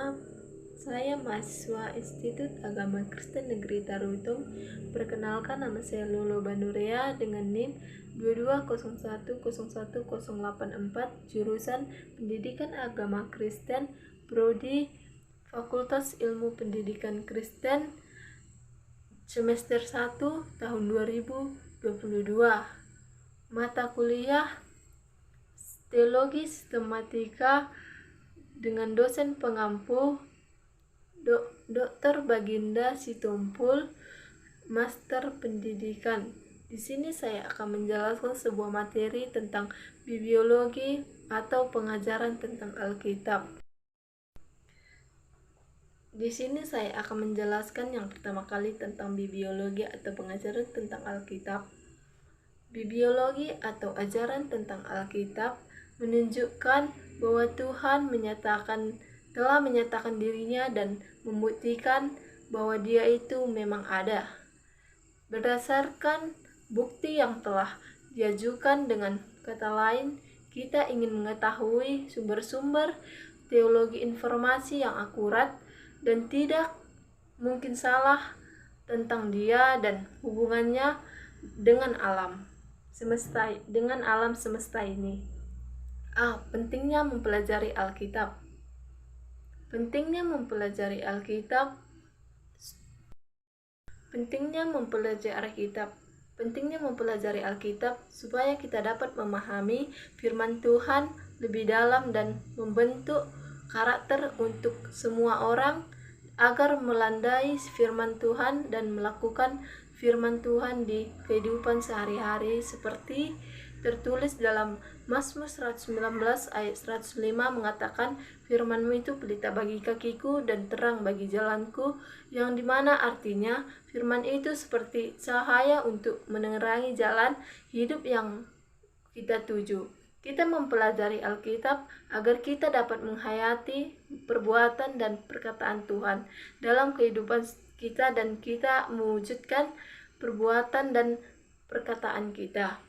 Salam, saya mahasiswa Institut Agama Kristen Negeri Tarutung. Perkenalkan, nama saya Lolo Banurea dengan NIM 22010184, jurusan Pendidikan Agama Kristen, Prodi Fakultas Ilmu Pendidikan Kristen, semester 1 tahun 2022. Mata kuliah Teologi Sistematika dengan dosen pengampu Dr. Baginda Sitompul, Master Pendidikan. Di sini saya akan menjelaskan sebuah materi tentang bibliologi atau pengajaran tentang Alkitab. Di sini saya akan menjelaskan yang pertama kali tentang bibliologi atau pengajaran tentang Alkitab. Bibliologi atau ajaran tentang Alkitab menunjukkan bahwa Tuhan telah menyatakan dirinya dan membuktikan bahwa Dia itu memang ada. Berdasarkan bukti yang telah diajukan, dengan kata lain, kita ingin mengetahui sumber-sumber teologi informasi yang akurat dan tidak mungkin salah tentang Dia dan hubungannya dengan alam semesta ini. Pentingnya mempelajari Alkitab. Pentingnya mempelajari Alkitab supaya kita dapat memahami firman Tuhan lebih dalam dan membentuk karakter untuk semua orang agar melandai firman Tuhan dan melakukan firman Tuhan di kehidupan sehari-hari, seperti tertulis dalam Mazmur 119 ayat 105 mengatakan, "Firman-Mu itu pelita bagi kakiku dan terang bagi jalanku," yang dimana artinya firman itu seperti cahaya untuk menerangi jalan hidup yang kita tuju. Kita mempelajari Alkitab agar kita dapat menghayati perbuatan dan perkataan Tuhan dalam kehidupan kita dan kita mewujudkan perbuatan dan perkataan kita.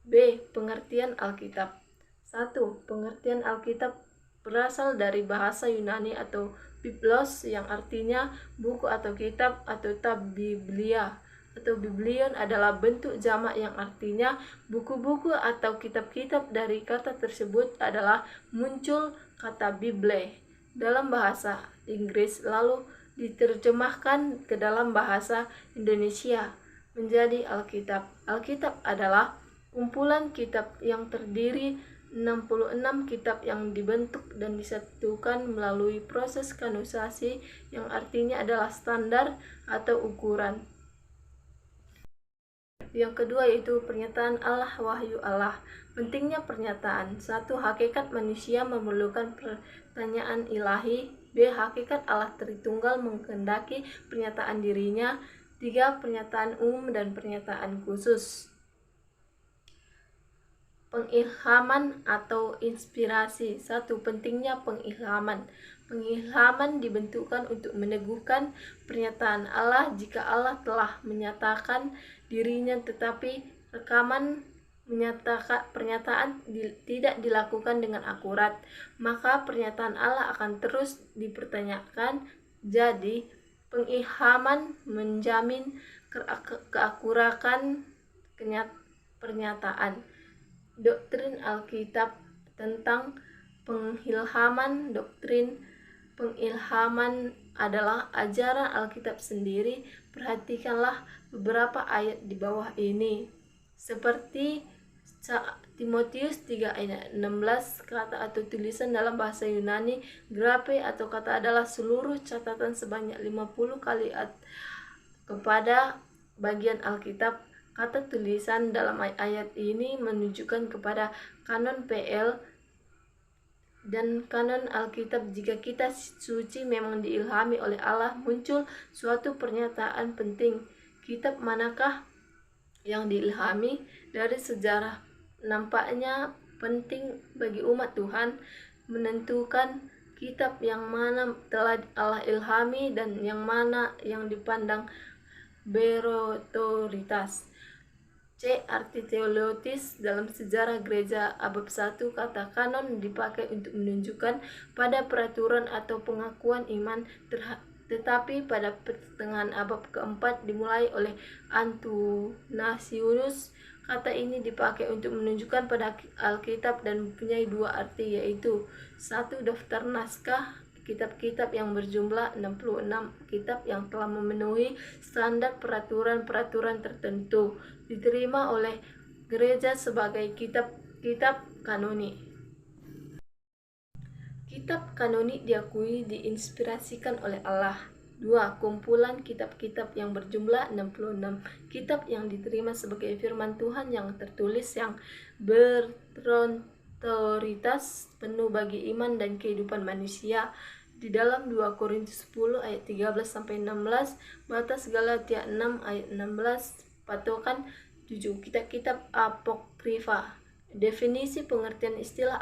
B. Pengertian Alkitab. 1. Pengertian Alkitab berasal dari bahasa Yunani atau biblos, yang artinya buku atau kitab, atau biblia atau biblion adalah bentuk jamak yang artinya buku-buku atau kitab-kitab. Dari kata tersebut adalah muncul kata Bible dalam bahasa Inggris, lalu diterjemahkan ke dalam bahasa Indonesia menjadi Alkitab. Alkitab adalah kumpulan kitab yang terdiri 66 kitab yang dibentuk dan disatukan melalui proses kanonisasi, yang artinya adalah standar atau ukuran. Yang kedua yaitu pernyataan Allah, wahyu Allah. Pentingnya pernyataan. 1. Hakikat manusia memerlukan pertanyaan ilahi. B. Hakikat Allah Tritunggal menghendaki pernyataan dirinya. 3. Pernyataan umum dan pernyataan khusus. Pengilhaman atau inspirasi. 1. Pentingnya pengilhaman. Pengilhaman dibentukkan untuk meneguhkan pernyataan Allah. Jika Allah telah menyatakan dirinya tetapi rekaman pernyataan tidak dilakukan dengan akurat, maka pernyataan Allah akan terus dipertanyakan. Jadi, pengilhaman menjamin keakuratan pernyataan. Doktrin Alkitab tentang pengilhaman. Doktrin pengilhaman adalah ajaran Alkitab sendiri. Perhatikanlah beberapa ayat di bawah ini. Seperti Timotius 3 ayat 16, kata atau tulisan dalam bahasa Yunani grape atau kata adalah seluruh catatan sebanyak 50 kali kepada bagian Alkitab. Kata tulisan dalam ayat ini menunjukkan kepada kanon PL dan kanon Alkitab. Jika kitab suci memang diilhami oleh Allah, muncul suatu pernyataan penting. Kitab manakah yang diilhami? Dari sejarah nampaknya penting bagi umat Tuhan menentukan kitab yang mana telah Allah ilhami dan yang mana yang dipandang berotoritas. C. Arti teolotis. Dalam sejarah gereja abad 1, kata kanon dipakai untuk menunjukkan pada peraturan atau pengakuan iman, tetapi pada pertengahan abad keempat dimulai oleh Athanasius. Kata ini dipakai untuk menunjukkan pada Alkitab dan mempunyai dua arti, yaitu satu, daftar naskah kitab-kitab yang berjumlah 66 kitab yang telah memenuhi standar peraturan-peraturan tertentu, diterima oleh gereja sebagai kitab-kitab kanoni. Kitab kanoni diakui diinspirasikan oleh Allah. 2. Kumpulan kitab-kitab yang berjumlah 66 kitab yang diterima sebagai firman Tuhan yang tertulis, yang berotoritas penuh bagi iman dan kehidupan manusia. Di dalam 2 Korintus 10 ayat 13-16, batas Galatia 6 ayat 16, patokan 7 kitab-kitab apokrifa. Definisi pengertian istilah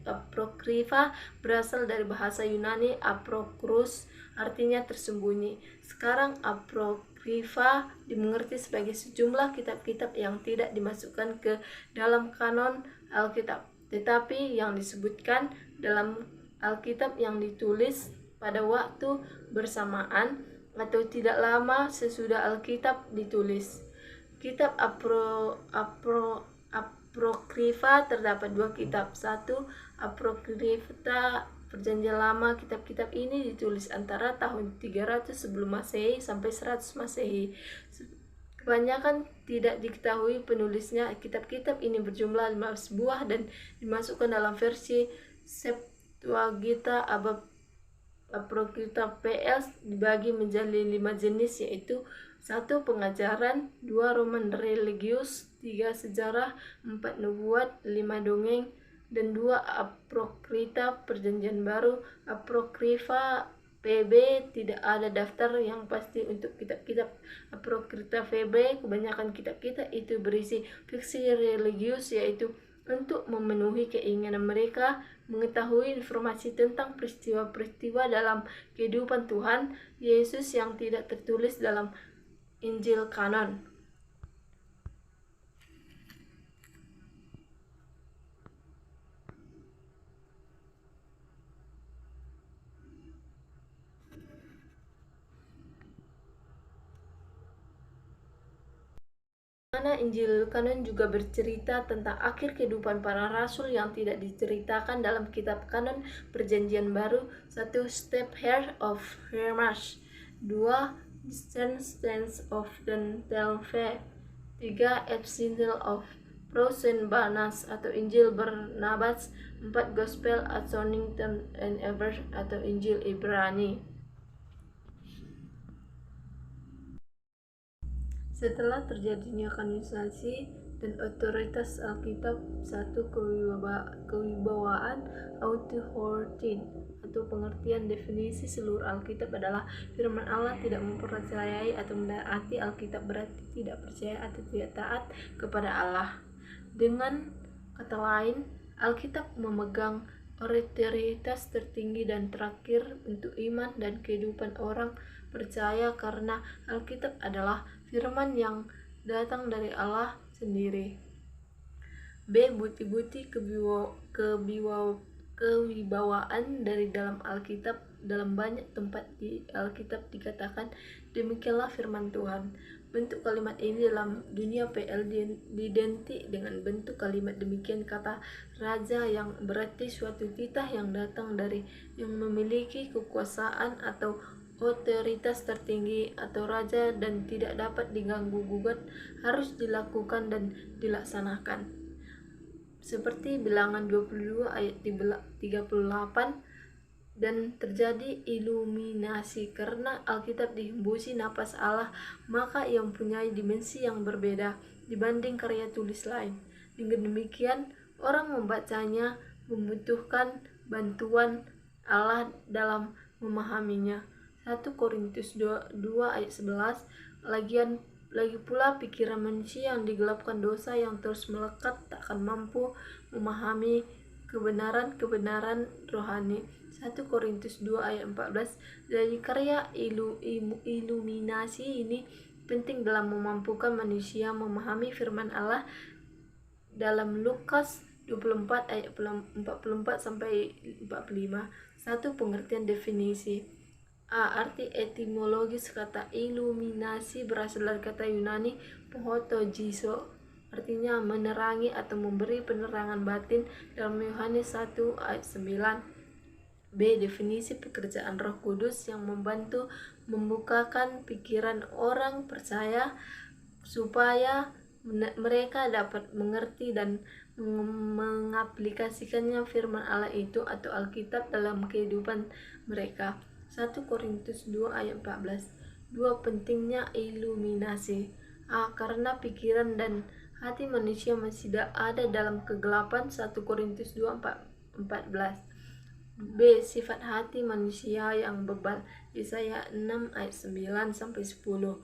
apokrifa berasal dari bahasa Yunani aprokrus, artinya tersembunyi. Sekarang apokrifa dimengerti sebagai sejumlah kitab-kitab yang tidak dimasukkan ke dalam kanon Alkitab, tetapi yang disebutkan dalam Alkitab yang ditulis pada waktu bersamaan atau tidak lama sesudah Alkitab ditulis. Kitab apokrifa terdapat dua kitab. Satu, apokrifa Perjanjian Lama. Kitab-kitab ini ditulis antara tahun 300 sebelum Masehi sampai 100 Masehi. Kebanyakan tidak diketahui penulisnya. Kitab-kitab ini berjumlah 15 buah dan dimasukkan dalam versi Septuaginta. Apokrifa PS dibagi menjadi 5 jenis, yaitu 1. Pengajaran, 2. Roman religius, 3. Sejarah, 4. Nubuat, 5. Dongeng, dan 2. Apokrifa Perjanjian Baru. Apokrifa PB tidak ada daftar yang pasti untuk kitab-kitab apokrifa PB. Kebanyakan kitab-kitab itu berisi fiksi religius, yaitu untuk memenuhi keinginan mereka mengetahui informasi tentang peristiwa-peristiwa dalam kehidupan Tuhan Yesus yang tidak tertulis dalam Injil kanon. Mana Injil kanon juga bercerita tentang akhir kehidupan para rasul yang tidak diceritakan dalam kitab kanon Perjanjian Baru. 1. Step Here of Hermas, 2. Descendants of the Telve, 3. Epistle of Barnabas atau Injil Barnabas, 4. Gospel According and Evers atau Injil Ibrani. Setelah terjadinya kanonisasi dan otoritas Alkitab, 1. Kewibawaan authority atau pengertian definisi seluruh Alkitab adalah firman Allah. Tidak mempercayai atau menaati Alkitab berarti tidak percaya atau tidak taat kepada Allah. Dengan kata lain, Alkitab memegang otoritas tertinggi dan terakhir untuk iman dan kehidupan orang percaya, karena Alkitab adalah firman yang datang dari Allah sendiri. B. Bukti-bukti kewibawaan dari dalam Alkitab. Dalam banyak tempat di Alkitab dikatakan, demikianlah firman Tuhan. Bentuk kalimat ini dalam dunia PL identik dengan bentuk kalimat demikian kata raja, yang berarti suatu titah yang datang dari yang memiliki kekuasaan atau otoritas tertinggi atau raja dan tidak dapat diganggu-gugat, harus dilakukan dan dilaksanakan. Seperti Bilangan 22 ayat 38. Dan terjadi iluminasi karena Alkitab dihembusi napas Allah, maka ia mempunyai dimensi yang berbeda dibanding karya tulis lain. Dengan demikian, orang membacanya membutuhkan bantuan Allah dalam memahaminya. 1 Korintus 2 ayat 11. Lagi pula pikiran manusia yang digelapkan dosa yang terus melekat tak akan mampu memahami kebenaran rohani. 1 Korintus 2 ayat 14. Dari karya iluminasi ini penting dalam memampukan manusia memahami firman Allah dalam Lukas 24 ayat 44 sampai 45. Satu, pengertian definisi. Arti etimologis kata iluminasi berasal dari kata Yunani photogiso, artinya menerangi atau memberi penerangan batin dalam Yohanes 1 ayat 9. B. Definisi pekerjaan Roh Kudus yang membantu membukakan pikiran orang percaya supaya mereka dapat mengerti dan mengaplikasikannya firman Allah itu atau Alkitab dalam kehidupan mereka. 1 Korintus 2 ayat 14. 2. Pentingnya iluminasi. Karena pikiran dan hati manusia masih ada dalam kegelapan. 1 Korintus 2 14. B. Sifat hati manusia yang bebal. Yesaya 6 ayat 9 sampai 10.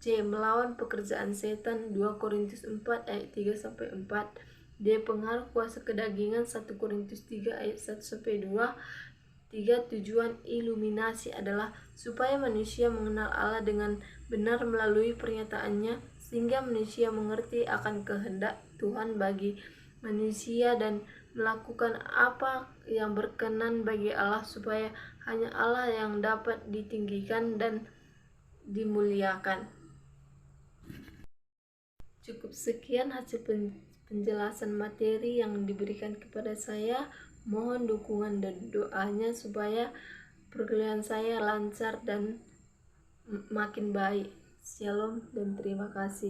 C. Melawan pekerjaan setan. 2 Korintus 4 ayat 3 sampai 4. D. Pengaruh kuasa kedagingan. 1 Korintus 3 ayat 1 sampai 2. 3. Tujuan iluminasi adalah supaya manusia mengenal Allah dengan benar melalui pernyataannya, sehingga manusia mengerti akan kehendak Tuhan bagi manusia dan melakukan apa yang berkenan bagi Allah, supaya hanya Allah yang dapat ditinggikan dan dimuliakan. Cukup sekian hasil penjelasan materi yang diberikan kepada saya. Mohon dukungan dan doanya supaya perkuliahan saya lancar dan makin baik. Shalom dan terima kasih.